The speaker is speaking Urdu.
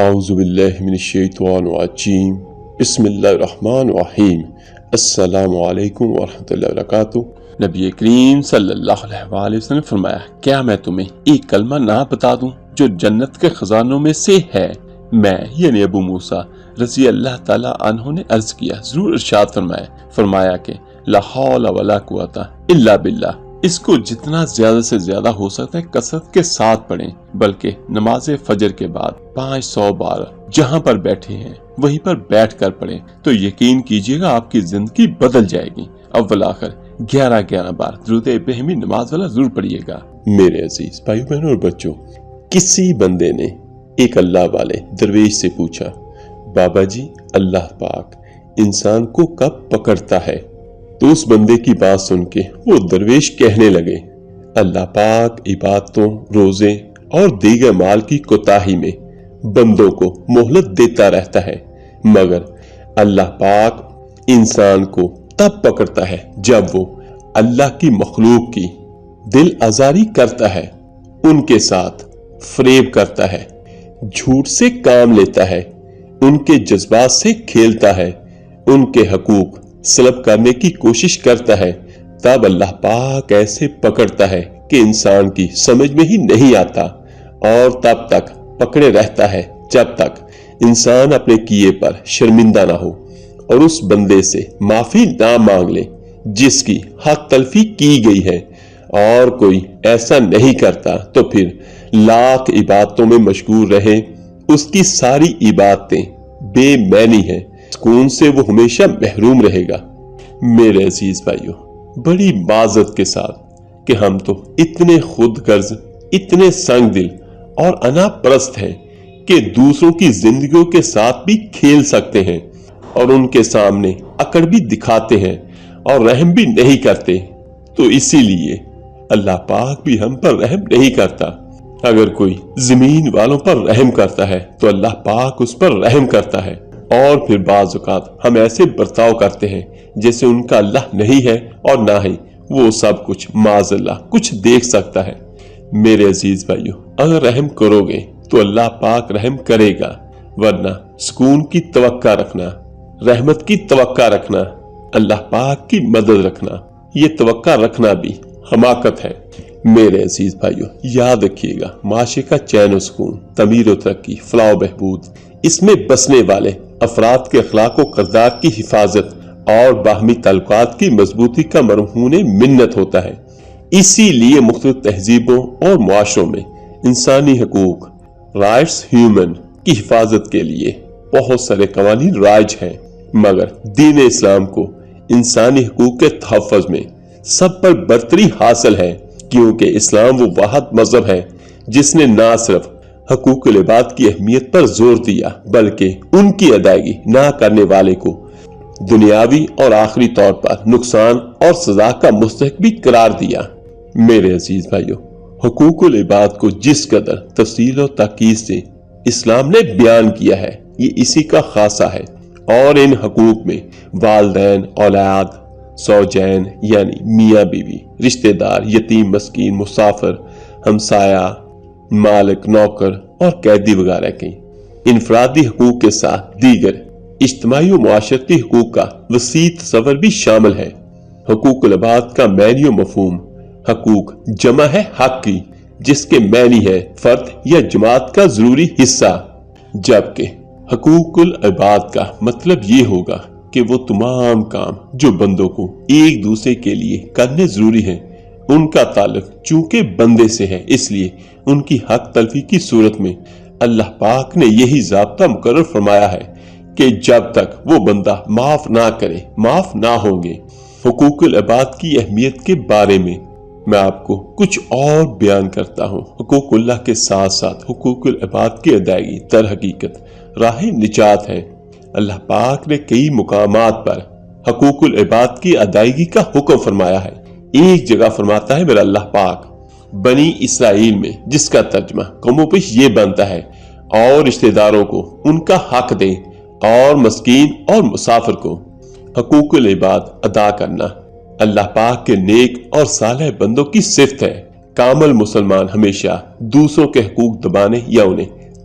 اعوذ باللہ من الشیطان الرجیم بسم اللہ الرحمن الرحیم السلام علیکم ورحمۃ اللہ وبرکاتہ۔ نبی کریم صلی اللہ علیہ وآلہ وسلم نے فرمایا، کیا میں تمہیں ایک کلمہ نہ بتا دوں جو جنت کے خزانوں میں سے ہے؟ میں یعنی ابو موسیٰ رضی اللہ تعالیٰ عنہ نے عرض کیا، ضرور ارشاد فرمایا کہ لا حول ولا قوت الا باللہ، اس کو جتنا زیادہ سے زیادہ ہو سکتا ہے کثرت کے ساتھ پڑھیں، بلکہ نماز فجر کے بعد 500 بار جہاں پر بیٹھے ہیں وہیں پر بیٹھ کر پڑھیں تو یقین کیجئے گا آپ کی زندگی بدل جائے گی۔ اول آخر 11 بار درود ابراہیمی نماز والا ضرور پڑھیے گا۔ میرے عزیز بھائیو بہنوں اور بچوں، کسی بندے نے ایک اللہ والے درویش سے پوچھا، بابا جی اللہ پاک انسان کو کب پکڑتا ہے؟ تو اس بندے کی بات سن کے وہ درویش کہنے لگے، اللہ پاک عبادتوں، روزے اور دیگر مال کی کوتاہی میں بندوں کو مہلت دیتا رہتا ہے، مگر اللہ پاک انسان کو تب پکڑتا ہے جب وہ اللہ کی مخلوق کی دل آزاری کرتا ہے، ان کے ساتھ فریب کرتا ہے، جھوٹ سے کام لیتا ہے، ان کے جذبات سے کھیلتا ہے، ان کے حقوق سلب کرنے کی کوشش کرتا ہے، تب اللہ پاک ایسے پکڑتا ہے کہ انسان کی سمجھ میں ہی نہیں آتا، اور تب تک پکڑے رہتا ہے جب تک انسان اپنے کیے پر شرمندہ نہ ہو اور اس بندے سے معافی نہ مانگ لے جس کی حق تلفی کی گئی ہے، اور کوئی ایسا نہیں کرتا تو پھر لاکھ عبادتوں میں مشغول رہے، اس کی ساری عبادتیں بے معنی ہیں، سکون سے وہ ہمیشہ محروم رہے گا۔ میرے عزیز بھائیو، بڑی معذرت کے ساتھ کہ ہم تو اتنے خود غرض، اتنے سنگ دل اور انا پرست ہیں کہ دوسروں کی زندگیوں کے ساتھ بھی کھیل سکتے ہیں اور ان کے سامنے اکڑ بھی دکھاتے ہیں اور رحم بھی نہیں کرتے، تو اسی لیے اللہ پاک بھی ہم پر رحم نہیں کرتا۔ اگر کوئی زمین والوں پر رحم کرتا ہے تو اللہ پاک اس پر رحم کرتا ہے، اور پھر بعض اوقات ہم ایسے برتاؤ کرتے ہیں جیسے ان کا اللہ نہیں ہے اور نہ ہی وہ سب کچھ معاذ اللہ کچھ دیکھ سکتا ہے۔ میرے عزیز بھائیو، اگر رحم کرو گے تو اللہ پاک رحم کرے گا، ورنہ سکون کی توقع رکھنا، رحمت کی توقع رکھنا، اللہ پاک کی مدد رکھنا، یہ توقع رکھنا بھی حماقت ہے۔ میرے عزیز بھائیو، یاد رکھیے گا، معاشرے کا چین و سکون، تعمیر و ترقی، فلاح و بہبود، اس میں بسنے والے افراد کے اخلاق و کردار کی حفاظت اور باہمی تعلقات کی مضبوطی کا مرہون منت ہوتا ہے۔ اسی لیے مختلف تہذیبوں اور معاشروں میں انسانی حقوق، رائٹس ہیومن کی حفاظت کے لیے بہت سارے قوانین رائج ہیں، مگر دین اسلام کو انسانی حقوق کے تحفظ میں سب پر برتری حاصل ہے، کیونکہ اسلام وہ واحد مذہب ہے جس نے نہ صرف حقوق العباد کی اہمیت پر زور دیا بلکہ ان کی ادائیگی نہ کرنے والے کو دنیاوی اور آخری طور پر نقصان اور سزا کا مستحق بھی قرار دیا۔ میرے عزیز بھائیو، حقوق العباد کو جس قدر تفصیل و تاکید سے اسلام نے بیان کیا ہے، یہ اسی کا خاصہ ہے، اور ان حقوق میں والدین، اولاد، زوجین یعنی میاں بیوی، رشتہ دار، یتیم، مسکین، مسافر، ہمسایہ، مالک، نوکر اور قیدی وغیرہ کے انفرادی حقوق کے ساتھ دیگر اجتماعی و معاشرتی حقوق کا وسیع تصور بھی شامل ہے۔ حقوق العباد کا معنی و مفہوم حقوق جمع ہے حق کی، جس کے معنی ہے فرد یا جماعت کا ضروری حصہ، جبکہ حقوق العباد کا مطلب یہ ہوگا کہ وہ تمام کام جو بندوں کو ایک دوسرے کے لیے کرنے ضروری ہیں، ان کا تعلق چونکہ بندے سے ہے، اس لیے ان کی حق تلفی کی صورت میں اللہ پاک نے یہی ضابطہ مقرر فرمایا ہے کہ جب تک وہ بندہ معاف نہ کرے معاف نہ ہوں گے۔ حقوق العباد کی اہمیت کے بارے میں آپ کو کچھ اور بیان کرتا ہوں۔ حقوق اللہ کے ساتھ ساتھ حقوق العباد کی ادائیگی در حقیقت راہ نجات ہے۔ اللہ پاک نے کئی مقامات پر حقوق العباد کی ادائیگی کا حکم فرمایا ہے۔ ایک جگہ فرماتا ہے میرا اللہ پاک بنی اسرائیل میں، جس کا ترجمہ کم و بیش یہ بنتا ہے، اور رشتہ داروں کو ان کا حق دیں اور مسکین اور مسافر کو حقوق العباد ادا کرنا اللہ پاک کے نیک اور صالح بندوں کی صفت ہے۔ کامل مسلمان ہمیشہ دوسروں کے حقوق دبانے یا انہیں